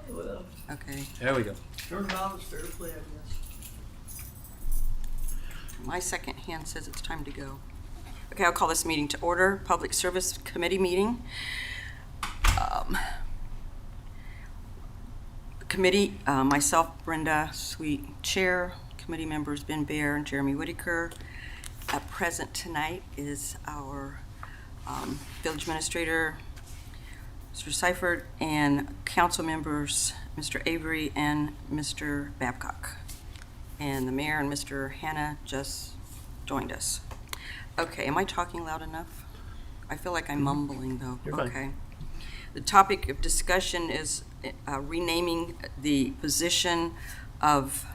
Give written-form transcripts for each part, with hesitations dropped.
Well, Okay, There we go. turnabout is fair play, I guess. my second hand says it's time to go. Okay, I'll call this meeting to order, Public Service Committee meeting. Committee, myself, Brenda Sweet, Chair, committee members Ben Bear and Jeremy Whitaker. Present tonight is our village administrator, Mr. Seifert, and council members, Mr. Avery and Mr. Babcock. And the mayor and Mr. Hannah just joined us. Okay, am I talking loud enough? I feel like I'm mumbling, though. You're fine. Okay. The topic of discussion is renaming the position of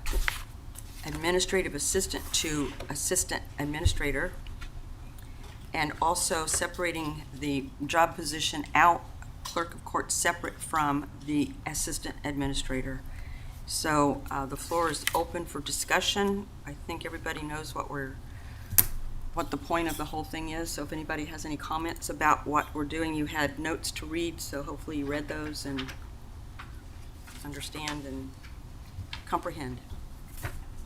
administrative assistant to assistant administrator, and also separating the job position out, clerk of court, separate from the assistant administrator. So the floor is open for discussion. I think everybody knows what the point of the whole thing is. So if anybody has any comments about what we're doing, you had notes to read, so hopefully you read those and understand and comprehend.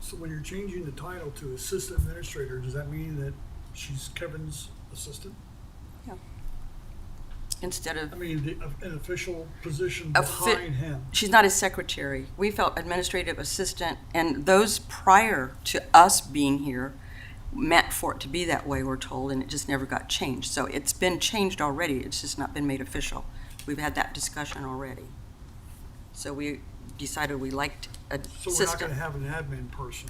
So when you're changing the title to assistant administrator, does that mean that she's Kevin's assistant? Yeah. Instead of, I mean, an official position A fit- behind him? she's not his secretary. We felt administrative assistant, and those prior to us being here meant for it to be that way, we're told, and it just never got changed. So it's been changed already, it's just not been made official. We've had that discussion already. So we decided we liked So we're not assistant. gonna have an admin person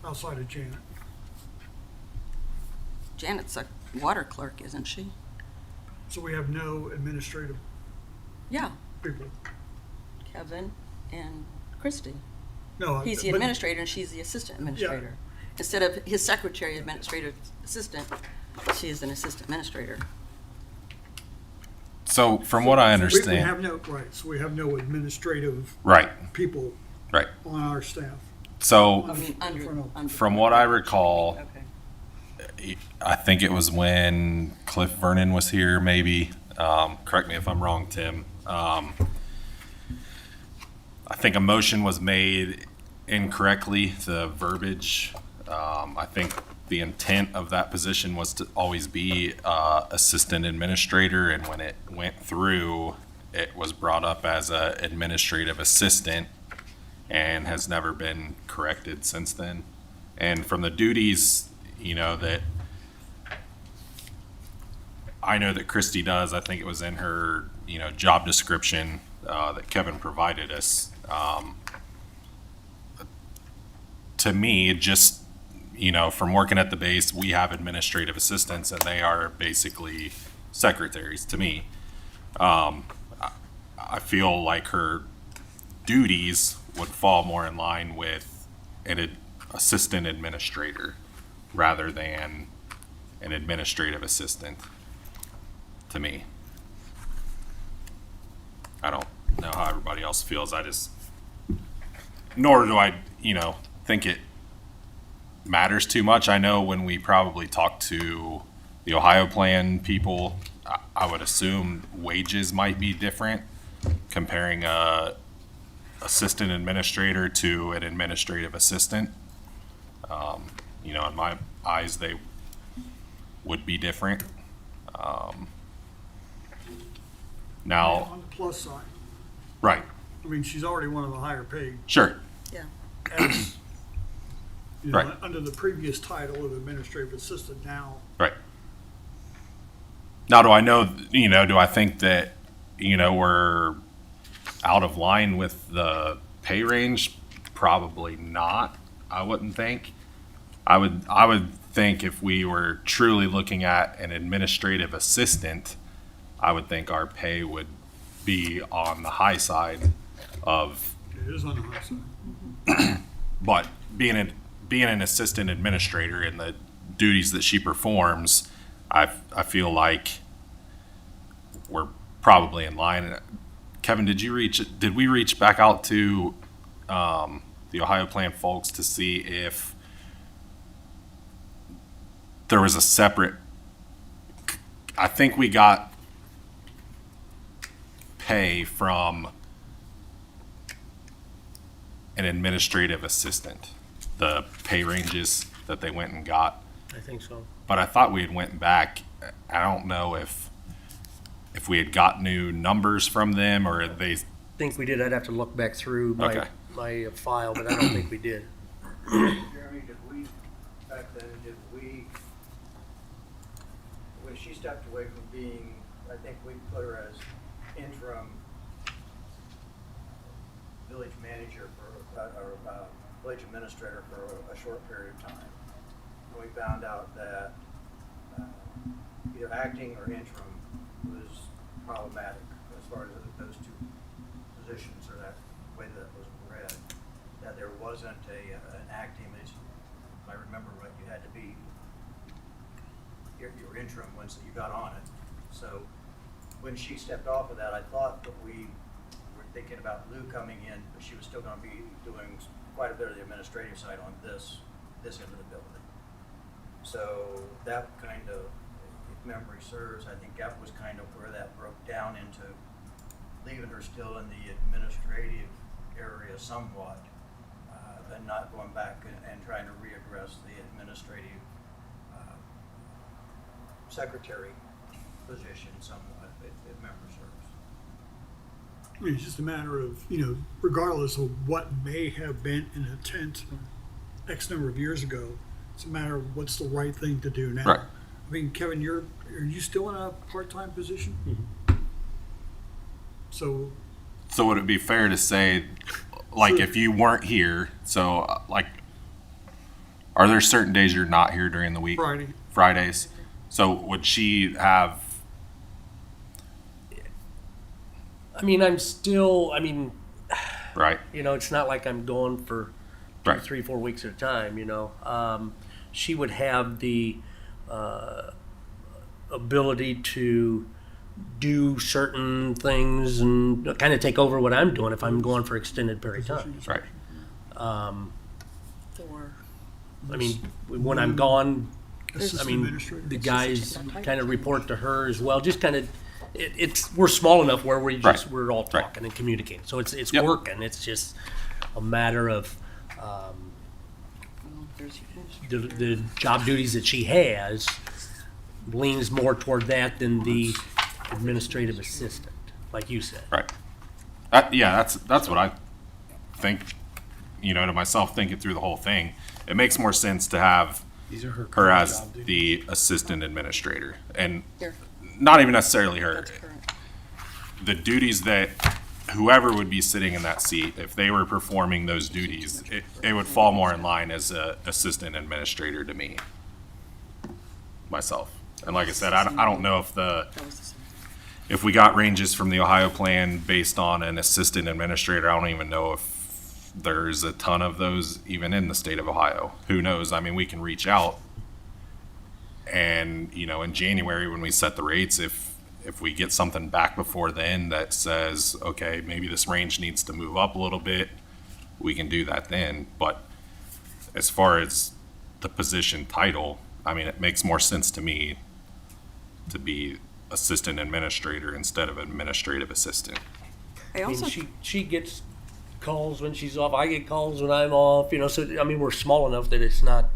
outside of Janet? Janet's a water clerk, isn't she? So we have no administrative Yeah, people? Kevin and Christie. No. He's the but- administrator and she's the assistant administrator. Instead of his secretary, administrative assistant, she is an assistant administrator. So from what I We understand, have no, right, so we have no administrative right, people right. on our staff. So I mean, under. from what I recall, Okay. I think it was when Cliff Vernon was here, maybe. Correct me if I'm wrong, Tim. I think a motion was made incorrectly, the verbiage. I think the intent of that position was to always be assistant administrator, and when it went through, it was brought up as a administrative assistant and has never been corrected since then. And from the duties, that I know that Christy does, I think it was in her, job description that Kevin provided us. To me, it just, from working at the base, we have administrative assistants and they are basically secretaries to me. I feel like her duties would fall more in line with an assistant administrator rather than an administrative assistant to me. I don't know how everybody else feels. Nor do I, think it matters too much. I know when we probably talk to the Ohio Plan people, I would assume wages might be different comparing a assistant administrator to an administrative assistant. In my eyes, they would be different. Now, On the plus side, right, I mean, she's already one of the higher paid sure, Yeah. as, Right. under the previous title of administrative assistant now. right. Now, do I know, do I think that, we're out of line with the pay range? Probably not, I wouldn't think. I would think if we were truly looking at an administrative assistant, I would think our pay would be on the high side of, It is on the high side. but being an assistant administrator and the duties that she performs, I feel like we're probably in line. Kevin, did we reach back out to the Ohio Plan folks to see if there was a separate, I think we got pay from an administrative assistant, the pay ranges that they went and got. I think so. But I thought we had went back. I don't know if we had got new numbers from them or they. Think we did. I'd have to look back through Okay. my file, but I don't think we did. Jeremy, did we, back then, when she stepped away from being, I think we put her as interim village manager or village administrator for a short period of time. And we found out that either acting or interim was problematic as far as those two positions or that way that was read, that there wasn't an acting, if I remember right, you had to be your interim once you got on it. So when she stepped off of that, I thought that we were thinking about Lou coming in, but she was still going to be doing quite a bit of the administrative side on this end of the building. So that kind of, if memory serves, I think that was kind of where that broke down into leaving her still in the administrative area somewhat, and not going back and trying to readdress the administrative secretary position somewhat, if memory serves. I mean, it's just a matter of, regardless of what may have been an intent X number of years ago, it's a matter of what's the right thing to do now. Right. I mean, Kevin, are you still in a part-time position? Mm-hmm. So, So would it be fair to say, like, if you weren't here, so like, are there certain days you're not here during the week? Friday. Fridays. So would she have? Right. It's not like I'm going for Right. 3-4 weeks at a time, she would have the ability to do certain things and kind of take over what I'm doing if I'm going for extended period of time. Right. When I'm gone, assistant administrator. the guys kind of report to her as well. Just kind of, we're small enough where Right. we're all Right. talking and communicating. So it's Yep. working. It's just a matter of the job duties that she has leans more toward that than the administrative assistant, like you said. Right. Yeah, that's what I think. To myself, thinking through the whole thing, it makes more sense to have These are her her as job duties. the assistant administrator, and Here, not even necessarily her. that's current. The duties that whoever would be sitting in that seat, if they were performing those duties, it would fall more in line as a assistant administrator to me, myself. And like I said, I don't know That was the same. if we got ranges from the Ohio plan based on an assistant administrator. I don't even know if there's a ton of those even in the state of Ohio. Who knows? I mean, we can reach out and, in January when we set the rates, if we get something back before then that says, okay, maybe this range needs to move up a little bit, we can do that then. But as far as the position title, I mean, it makes more sense to me to be assistant administrator instead of administrative assistant. I also, She gets calls when she's off. I get calls when I'm off. So we're small enough that it's not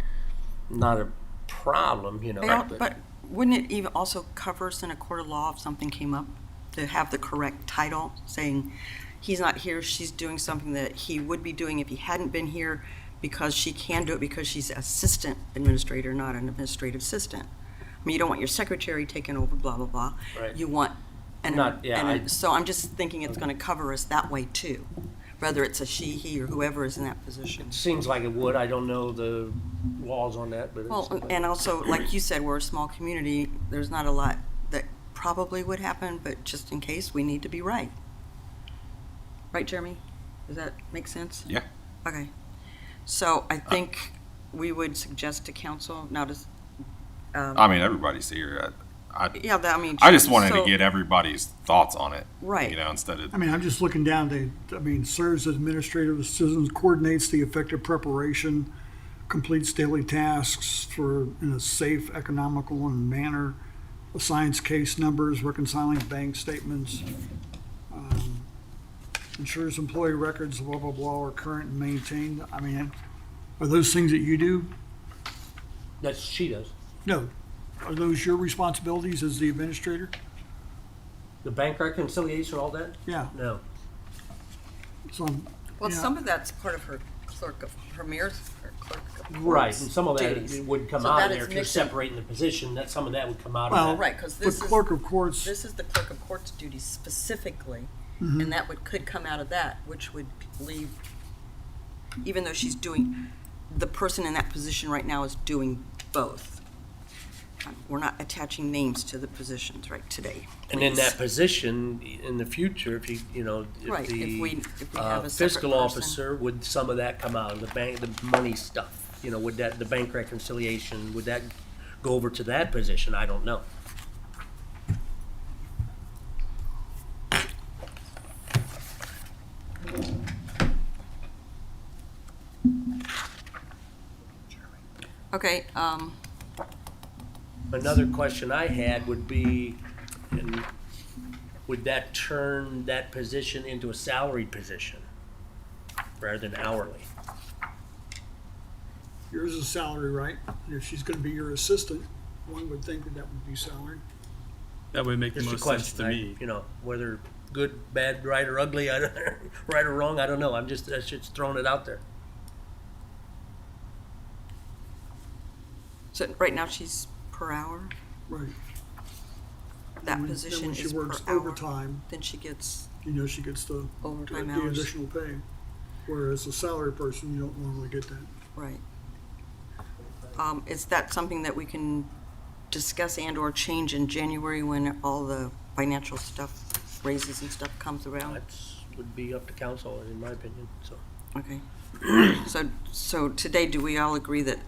a problem. but wouldn't it even also cover us in a court of law if something came up to have the correct title, saying he's not here, she's doing something that he would be doing if he hadn't been here, because she can do it because she's assistant administrator, not an administrative assistant. I mean, you don't want your secretary taking over, blah, blah, blah. Right. You want, so I'm just thinking it's going to cover us that way too, whether it's a she, he, or whoever is in that position. Seems like it would. I don't know the laws on that, but Well, and also, like you said, we're a small community. There's not a lot that probably would happen, but just in case, we need to be right. Right, Jeremy? Does that make sense? Yeah. Okay. So I think we would suggest to council now to, I mean, everybody's here. I just wanted so- to get everybody's thoughts on it. Right. Instead of, I mean, I'm just looking down, serves as administrative assistant, coordinates the effective preparation, completes daily tasks in a safe, economical manner, assigns case numbers, reconciling bank statements. ensures employee records, blah, blah, blah, are current and maintained. I mean, are those things that you do? That's, she does. No. Are those your responsibilities as the administrator? The bank reconciliation, all that? Yeah. No. So, Well, yeah. some of that's part of her clerk of, her mayor's, her clerk of Right, courts and some of that duties. would come So out that of is there if you're mixing- separating the position, that some of that would come out Well, of that. Right, because the this is, clerk of courts, this is the clerk of courts duties specifically, Mm-hmm. and that could come out of that, which would leave, even though she's doing, the person in that position right now is doing both. We're not attaching names to the positions right today. And in please. that position, in the future, if you know, Right, if if we the have a separate fiscal person. officer, would some of that come out, the bank, the money stuff? You know, would that, the bank reconciliation, would that go over to that position? I don't know. Okay, Another question I had would be, and would that turn that position into a salaried position rather than hourly? yours is salary, right? And if she's gonna be your assistant, one would think that that would be salary. That would make the Just a most sense question, to me. you know, whether good, bad, right, or ugly, I don't, right or wrong, I don't know. That's just throwing it out there. so right now she's per hour, Right. that And when- position and when is she per works hour. overtime, Then she gets you know, she gets the overtime the hours, additional pay. Whereas a salary person, you don't normally get that. right. Is that something that we can discuss and or change in January when all the financial stuff, raises and stuff comes around? That's, would be up to council, in my opinion, so. Okay. So today, do we all agree that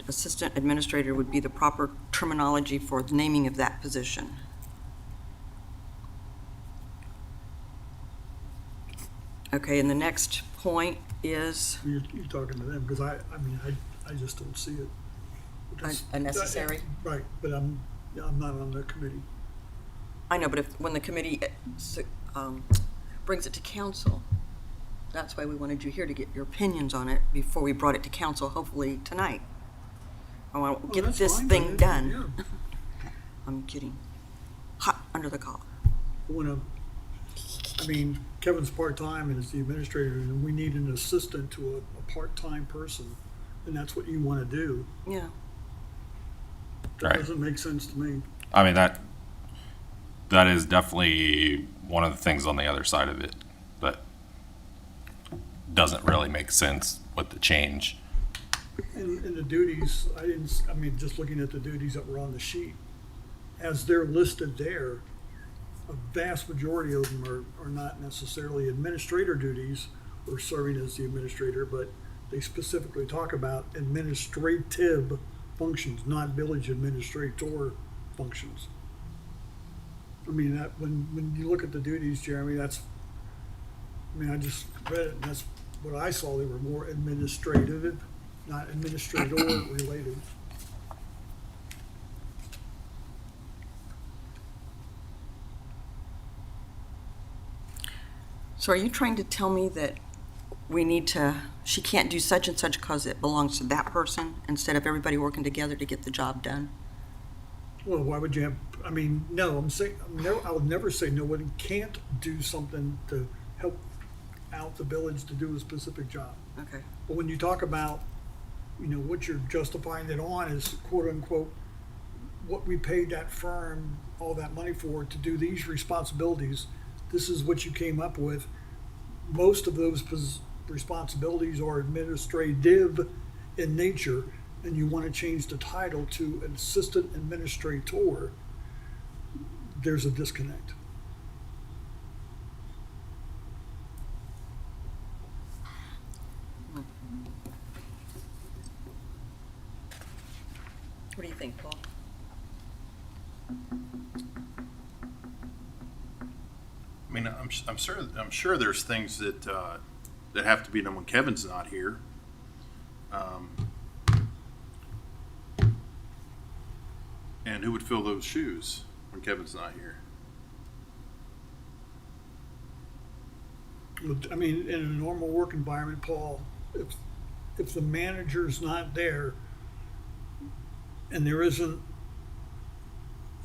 assistant administrator would be the proper terminology for the naming of that position? Okay, and the next point is You're talking to them, because I mean, I just don't see it. Because- unnecessary? Right, but I'm not on the committee. I know, but when the committee brings it to council, that's why we wanted you here to get your opinions on it before we brought it to council, hopefully tonight. I want to Oh, get that's this fine, thing but, done. yeah. I'm kidding. Hot under the collar. I mean, Kevin's part-time and is the administrator, and we need an assistant to a part-time person, and that's what you want to do. Yeah. That Right. doesn't make sense to me. I mean, that is definitely one of the things on the other side of it, but doesn't really make sense with the change. And the duties, I mean, just looking at the duties that were on the sheet, as they're listed there, a vast majority of them are not necessarily administrator duties or serving as the administrator, but they specifically talk about administrative functions, not village administrator functions. I mean, that, when you look at the duties, Jeremy, I mean, I just read it, and that's what I saw. They were more administrative, not administrator related. So are you trying to tell me that she can't do such and such because it belongs to that person instead of everybody working together to get the job done? Well, why would you have, I mean, no, I would never say no one can't do something to help out the village to do a specific job. Okay. But when you talk about, you know, what you're justifying it on is quote unquote, what we paid that firm all that money for to do these responsibilities, this is what you came up with. Most of those responsibilities are administrative in nature, and you want to change the title to assistant administrator, there's a disconnect. What do you think, Paul? I mean, I'm sure there's things that that have to be done when Kevin's not here. And who would fill those shoes when Kevin's not here? I mean, in a normal work environment, Paul, if the manager's not there and there isn't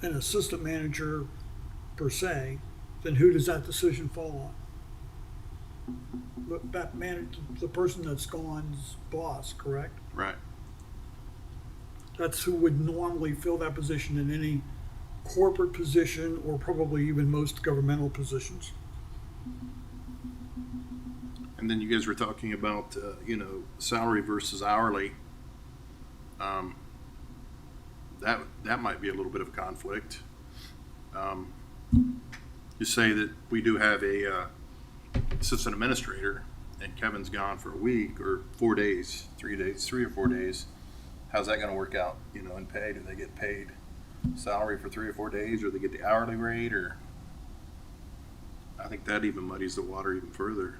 an assistant manager per se, then who does that decision fall on? The person that's gone's boss, correct? Right. That's who would normally fill that position in any corporate position or probably even most governmental positions. And then you guys were talking about, salary versus hourly. That might be a little bit of conflict. You say that we do have a assistant administrator, and Kevin's gone for a week or 4 days, 3 days, 3 or 4 days. How's that going to work out? In pay? Do they get paid salary for 3 or 4 days, or they get the hourly rate? Or I think that even muddies the water even further.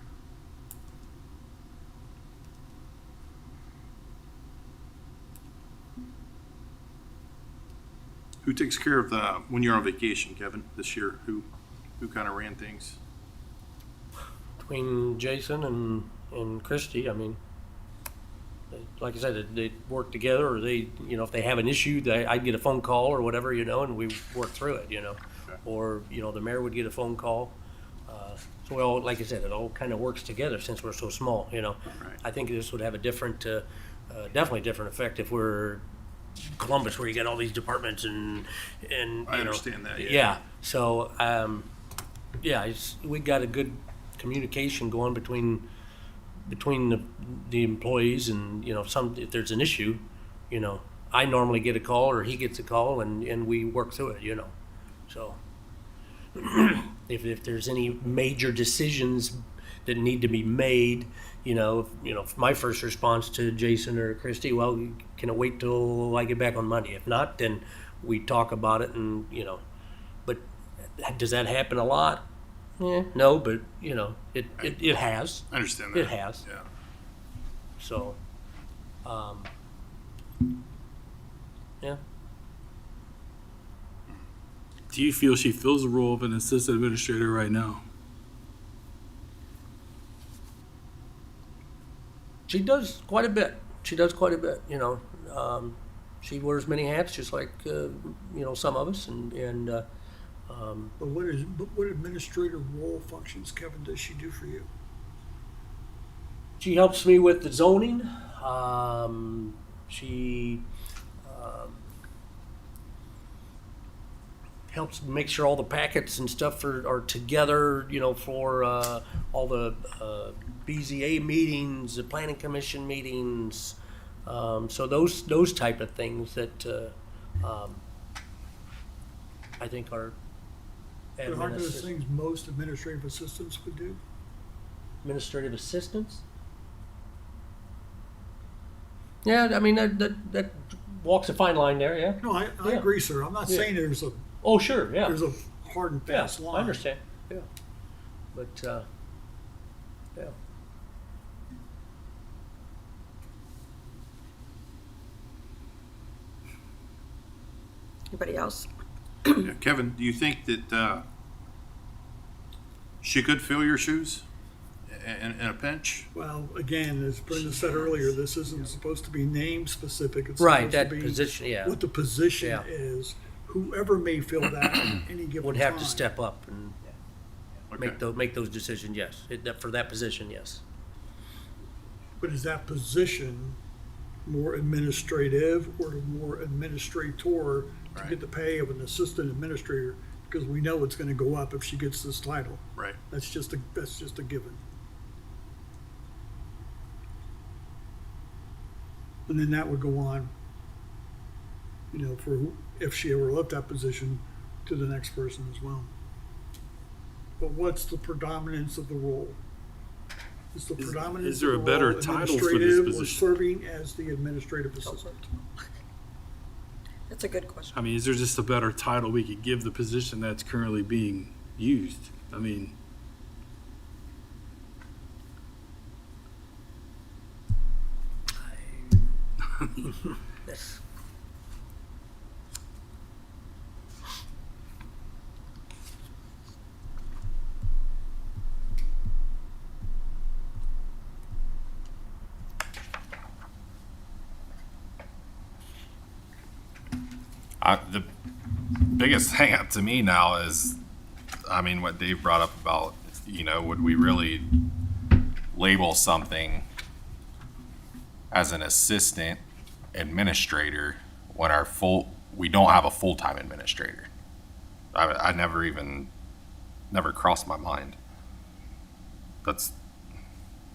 Who takes care of when you're on vacation, Kevin, this year? Who kind of ran things? Between Jason and Christie, I mean, like I said, they work together, or they, if they have an issue, I'd get a phone call or whatever, and we work through it, Okay. or, the mayor would get a phone call. So we all, like I said, it all kind of works together since we're so small, Right. I think this would have a different, definitely different effect if we're Columbus, where you got all these departments and I understand that, yeah. Yeah. So, we got a good communication going between the employees, and if there's an issue, I normally get a call or he gets a call, and we work through it, So if there's any major decisions that need to be made, my first response to Jason or Christy, well, can it wait till I get back on Monday? If not, then we talk about it, and but does that happen a lot? No, but it has. I understand that. It has. Yeah. So, yeah. Do you feel she fills the role of an assistant administrator right now? She does quite a bit. She wears many hats, just like some of us, and But what administrative role functions, Kevin, does she do for you? she helps me with the zoning. She helps make sure all the packets and stuff are together, for all the BZA meetings, the planning commission meetings. So those type of things that I think are But aren't those things most administrative assistants would do? administrative assistants. Yeah, I mean that walks a fine line there. Yeah. No, I Yeah. agree, sir. I'm not Yeah. saying there's a Oh, sure. Yeah. there's a hard and Yeah, fast line. I understand. Yeah. But yeah. Anybody else? Yeah. Kevin, do you think that she could fill your shoes in a pinch? Well, again, as Brenda said earlier, this isn't supposed to be name specific. It's Right, supposed that to be position, yeah. what the position Yeah. is. Whoever may fill that at any given Would have to time. step up and Okay. make those decisions. Yes, for that position. Yes. But is that position more administrative or more administrator to Right. get the pay of an assistant administrator? Because we know it's going to go up if she gets this title. Right. That's just a given. And then that would go on, if she ever left that position, to the next person as well. But what's the predominance of the role? Is the predominance is there of a the better role title for this administrative or position? serving as the administrative assistant? That's a good question. I mean, is there just a better title we could give the position that's currently being used? I mean, Yes. The biggest hang up to me now is, I mean, what Dave brought up about, would we really label something as an assistant administrator when we don't have a full-time administrator? I never crossed my mind.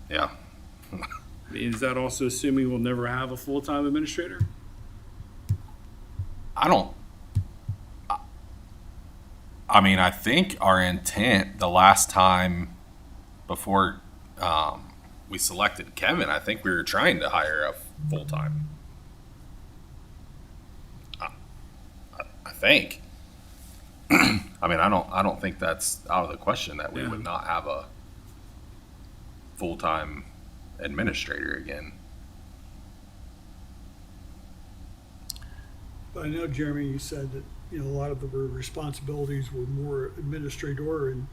Yeah. I mean, is that also assuming we'll never have a full-time administrator? I think our intent the last time before we selected Kevin, I think we were trying to hire a full-time. I think. I don't think that's out of the question that we would not have a full-time administrator again. But I know, Jeremy, you said that, a lot of the responsibilities were more administrator, and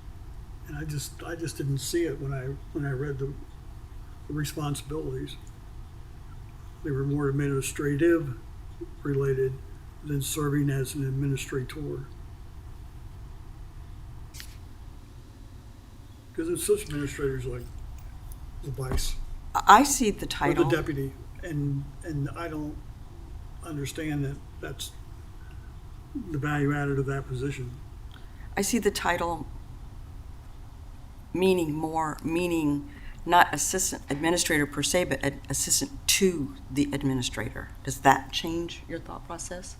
I just didn't see it when I read the responsibilities. They were more administrative related than serving as an administrator. Because it's such administrators like the vice I see the or title. the deputy, and I don't understand that that's the value added of that position. I see the title meaning not assistant administrator per se, but assistant to the administrator. Does that change your thought process?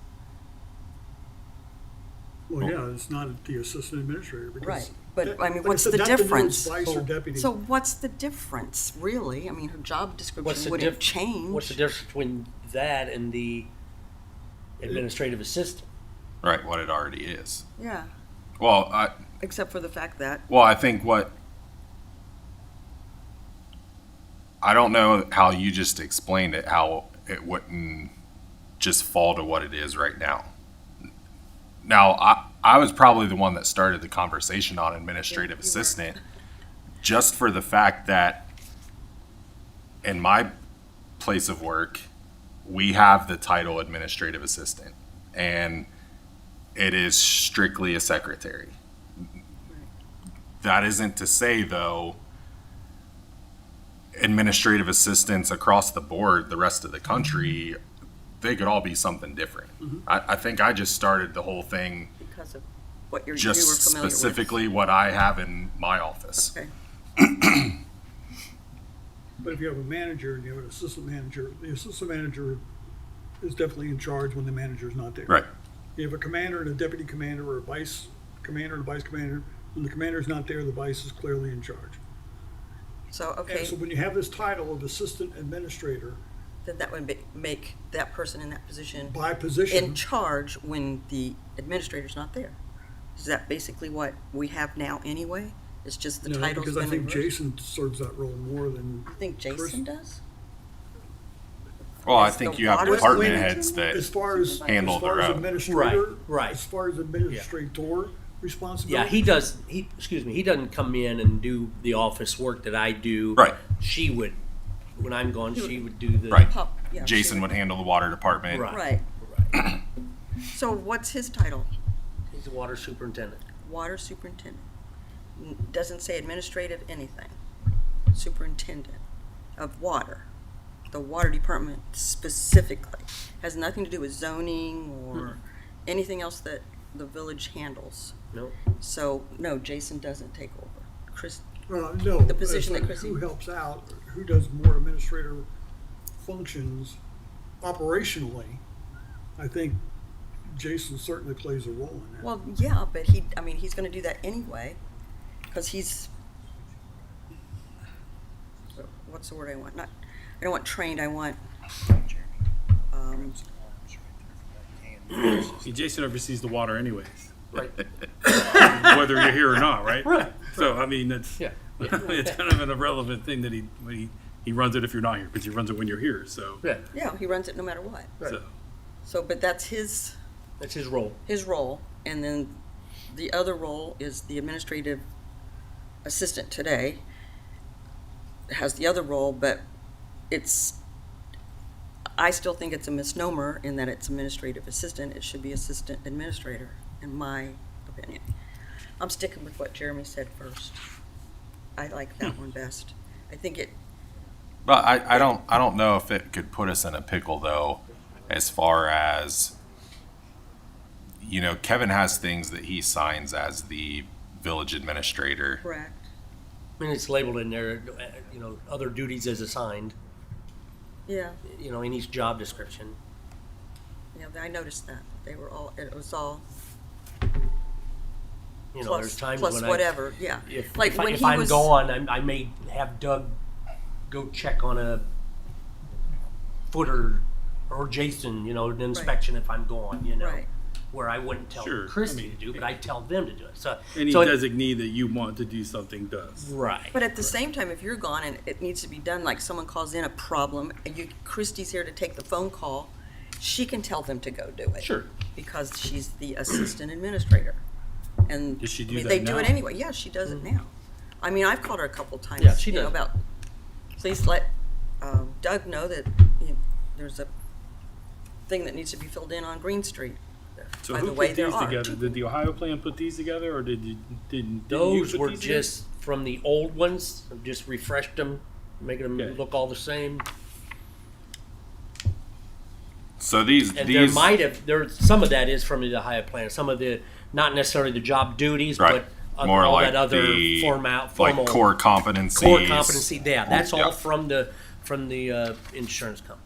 Well, yeah, it's not the assistant administrator. Because Right, but like what's said, the that denotes difference? Vice or deputy. So what's the difference, really? Her job description wouldn't change. What's the difference between that and the administrative assistant? Right, what it already is. Yeah, Well, except for the fact that I think I don't know how you just explained it, how it wouldn't just fall to what it is right now. Now, I was probably the one that started the conversation on administrative you were. assistant, just for the fact that in my place of work, we have the title administrative assistant, and it is strictly a secretary. That isn't to say, though, administrative assistants across the board, the rest of the country, they could all be something different. I think I just started the whole thing because of what you were just familiar specifically what I have in my office. with. Okay. But if you have a manager and you have an assistant manager, the assistant manager is definitely in charge when the manager is not there. Right. You have a commander and a deputy commander, or a vice commander and a vice commander. When the commander is not there, the vice is clearly in charge. So, And okay, so when you have this title of assistant administrator then that would make that person in that position by position, in charge when the administrator's not there. Is that basically what we have now anyway? It's just the no, title's because I been think reversed? Jason serves that role more than I think Jason Chris. does? Well, I Is think the you have water department manager? heads that as far as handle their own. administrator, Right. as far as administrator responsibility. Yeah, he doesn't come in and do the office work that I do. Right. She would, when I'm gone, she would do the. Right. Yeah, Jason sure. would handle the water department. Right. Right. So what's his title? He's the water superintendent. Water superintendent. Doesn't say administrative anything. Superintendent of water. The water department specifically. Has nothing to do with zoning or anything else that the village handles. No. So, no, Jason doesn't take over. Chris, No, the position it's that like Chrissy- who helps out, who does more administrative functions operationally. I think Jason certainly plays a role in that. well, yeah, but he's gonna do that anyway, because he's, what's the word I want? I don't want trained, I want, See, Jason oversees the water anyways, Right. whether you're here or not, right? Right. So, I mean, it's, Yeah. it's kind of an irrelevant thing that he runs it if you're not here, because he runs it when you're here, so. Yeah. yeah, he runs it no matter what. Right. So, but that's his That's his role. role, and then the other role is the administrative assistant today has the other role, but it's, I still think it's a misnomer in that it's administrative assistant. It should be assistant administrator, in my opinion. I'm sticking with what Jeremy said first. I like that one best. I think it, But I don't know if it could put us in a pickle though, as far as, you know, Kevin has things that he signs as the village administrator. correct. I mean, it's labeled in there, you know, other duties as assigned, Yeah, you know, in each job description. yeah, I noticed that. They were all, it was all You know, plus, there's times plus when whatever, yeah. if, Like if, when if he I'm was- gone, I may have Doug go check on a footer, or Jason, you know, an inspection if I'm gone, you know. Right. Where I wouldn't tell Sure, Christie I mean, to do, but I tell them to do it. So, Any so it- designee that you want to do something does. right. But at the same time, if you're gone and it needs to be done, like someone calls in a problem, and Christie's here to take the phone call, she can tell them to go do it. Sure. Because she's the assistant administrator. And Does she do I mean, that they do it now? anyway. Yeah, she does it now. I mean, I've called her a couple times. Yeah, she you know, does. about, please let Doug know that there's a thing that needs to be filled in on Green Street. So By who the way, put there these are together? two Did the Ohio plan put these together, or didn't you Those put were these together? just from the old ones, just refreshed them, making them Okay. look all the same. So these And there these might have, some of that is from the Ohio plan, some of the, not necessarily the job duties, right but more all like that other the formal like core competencies. core competency, that's Yeah. all from the insurance company.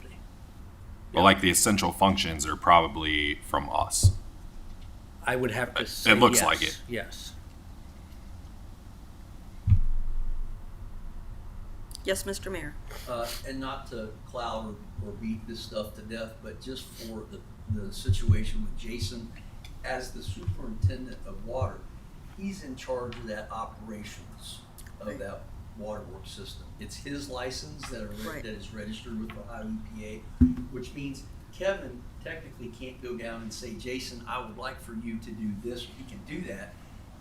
Well, like the essential functions are probably from us. I would have to say It looks yes, like it. Yes. Yes, Mr. Mayor. And not to cloud or beat this stuff to death, but just for the situation with Jason, as the superintendent of water, he's in charge of that operations of that waterworks system. It's his license that Right. is registered with the Ohio EPA, which means Kevin technically can't go down and say, Jason, I would like for you to do this. He can do that,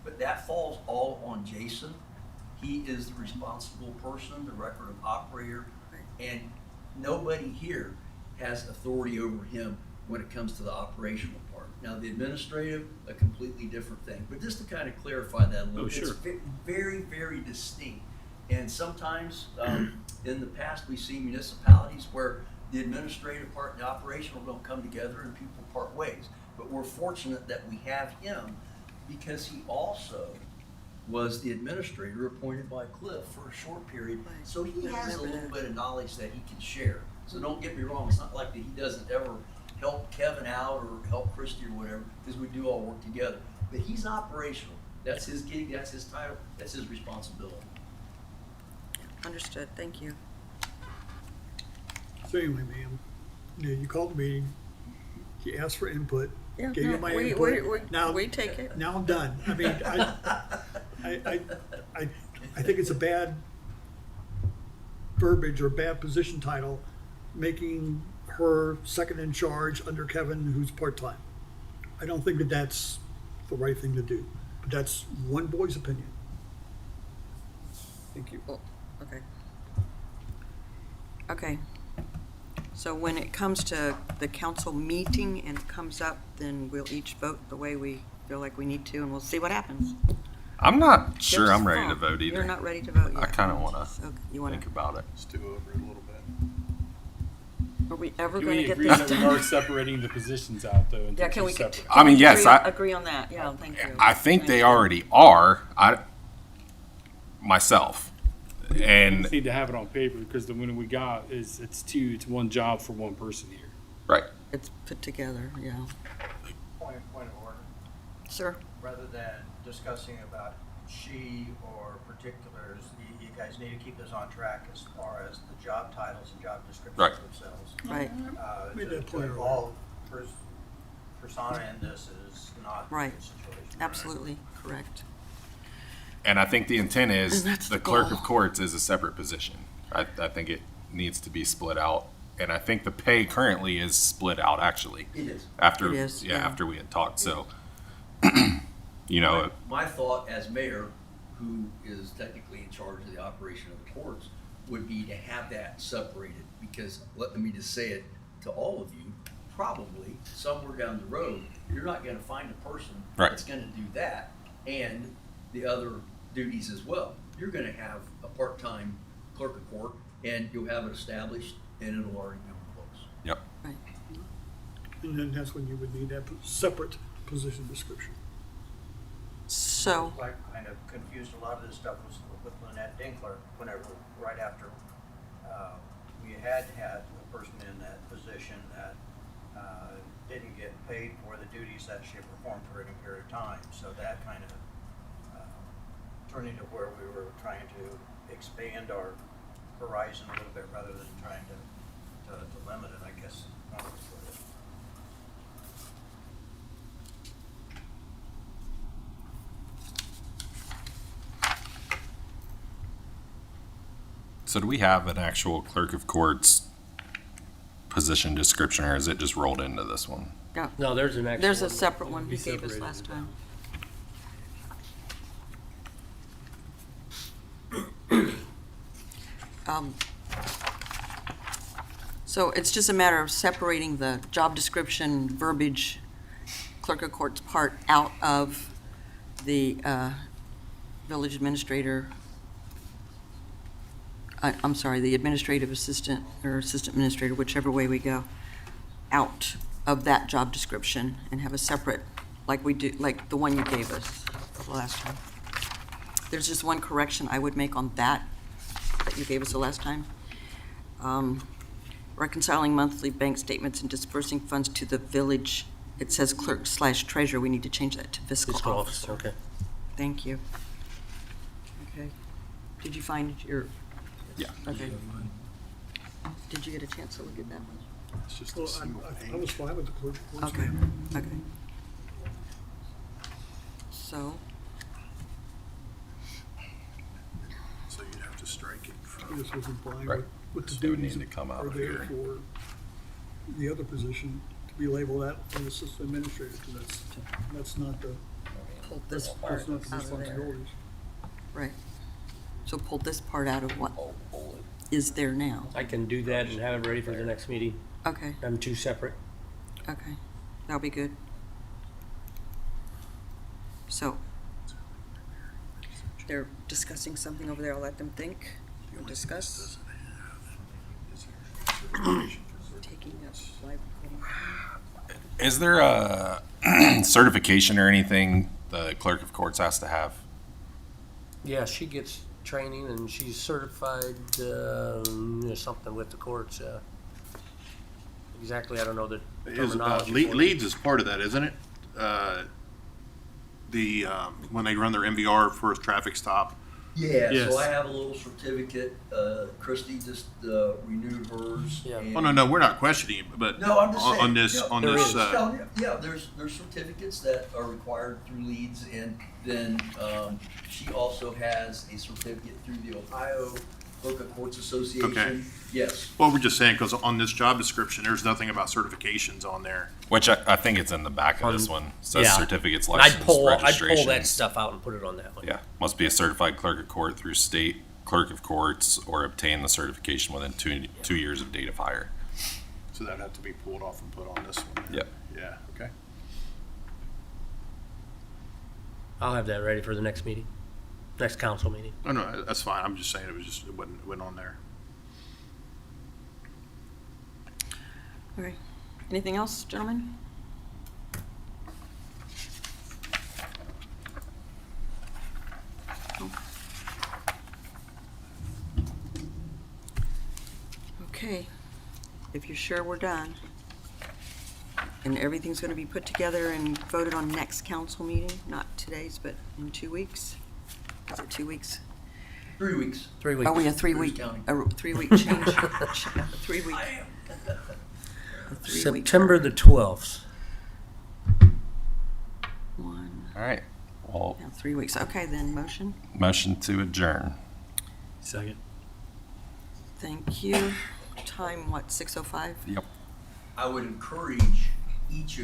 but that falls all on Jason. He is the responsible person, the record of operator, and nobody here has authority over him when it comes to the operational part. Now, the administrative, a completely different thing, but just to kind of clarify that a little bit, sure. it's very, very distinct. And sometimes, in the past, we've seen municipalities where the administrative part and the operational don't come together and people part ways. But we're fortunate that we have him because he also was the administrator appointed by Cliff for a short period. Right. So he I has a remember little that. bit of knowledge that he can share. So don't get me wrong, it's not like that he doesn't ever help Kevin out or help Christie or whatever, because we do all work together. But he's operational. That's his gig, that's his title, that's his responsibility. Understood. Thank you. So anyway, ma'am, you called the meeting, you asked for input, Yeah, gave you no, my we, input. Now, we take it. now I'm done. I mean, I think it's a bad verbiage or bad position title, making her second in charge under Kevin, who's part-time. I don't think that that's the right thing to do, but that's one boy's opinion. Thank you. Oh, okay. Okay. So when it comes to the council meeting and it comes up, then we'll each vote the way we feel like we need to, and we'll see what happens. I'm not sure Just I'm ready to vote. vote either. You're not ready to vote yet. I kind of want to So you want think to, about it. Stew over it a little bit. are we ever Can going to we get agree this that we are done? separating the positions out though into Yeah, can two we, separate? I mean, yes, agree on that? Yeah, thank you. I think they Thank you. already are. Myself, and Just need to have it on paper because the one we got is it's one job for one person here. right. It's put together, yeah. Point of order. Sir? Rather than discussing about she or particulars, you guys need to keep this on track as far as the job titles and job descriptions Right. themselves. Right, Made To that point involve persona in this is not a Right. good situation. absolutely, correct. And I think the intent is And that's the the clerk goal. of courts is a separate position. I think it needs to be split out, and I think the pay currently is split out actually. It is. After It is, yeah. after we had talked, so you know, My thought as mayor, who is technically in charge of the operation of the courts, would be to have that separated, because let me just say it, to all of you, probably somewhere down the road, you're not gonna find a person Right. that's gonna do that and the other duties as well. You're gonna have a part-time clerk of court, and you'll have it established, and it'll already be on the books. Yep. Right. And then that's when you would need that separate position description. So, I kind of confused a lot of this stuff with Lynette Dinkler, whenever, right after, we had a person in that position that, didn't get paid for the duties that she performed for any period of time. So that kind of, turned into where we were trying to expand our horizon a little bit rather than trying to limit it, I guess. one way to put it. So do we have an actual clerk of courts position description, or is it just rolled into this one? no, No, there's an actual. there's a one. separate one Be you gave us separated. last time. So it's just a matter of separating the job description verbiage, clerk of courts part out of the village administrator, I'm sorry, the administrative assistant or assistant administrator, whichever way we go, out of that job description and have a separate, like we do, like the one you gave us last time. There's just one correction I would make on that you gave us the last time. Reconciling monthly bank statements and dispersing funds to the village, it says clerk/treasurer, we need to change that to fiscal Fiscal officer. officer, okay. Thank you. Okay. Did you find your? Yeah. Okay. Did you get a chance to look at that one? It's just Well, a single I was page. fine with the clerk of courts. Okay, okay. So, So you'd have to strike it from. This was implying Right. what the So it would duties need to come out are of there here. for the other position to be labeled that an assistant administrator, because that's not the, pull this part that's not the out of there. responsibilities. Right. So pull this part out of what is there now. I can do that and have it ready for the next meeting. Okay, I'm two separate. okay. That'll be good. So, they're discussing something over there. I'll let them think and discuss. Taking up live recording. Is there a certification or anything the clerk of courts has to have? Yeah, she gets training and she's certified, something with the courts. Exactly, I don't know the Is terminology. for it. Leeds is part of that, isn't it? When they run their MVR for a traffic stop. Yeah, Yes. so I have a little certificate, Christie just renewed hers. Yeah. and- Oh, no, we're not questioning, it, but No, I'm just saying. on this, no, on there this, is. Yeah, there's certificates that are required through Leeds, and then she also has a certificate through the Ohio Clerk of Courts Association. Okay. Yes. well, we're just saying, because on this job description, there's nothing about certifications on there. Which I think it's in the back of this one. Says Yeah. certificates, And license, I'd pull registration. that stuff out and put it on that one. Yeah, must be a certified clerk of court through state clerk of courts or obtain the certification within 2 years of date of hire. So that'd have to be pulled off and put on this one. Yep. Yeah, okay. I'll have that ready for the next meeting, next council meeting. Oh, no, that's fine. I'm just saying it wasn't on there. Okay. Anything else, gentlemen? No? Okay. If you're sure we're done, and everything's going to be put together and voted on next council meeting, not today's, but in 2 weeks? Is it 2 weeks? 3 weeks. 3 weeks. Are we a 3-week, counting? a 3-week change? 3-week. I am. a 3-week. September the 12th. One, All right. Well, now 3 weeks. Okay, then, motion. motion to adjourn. Second. Thank you. Time, what, 6:05? Yep. I would encourage each of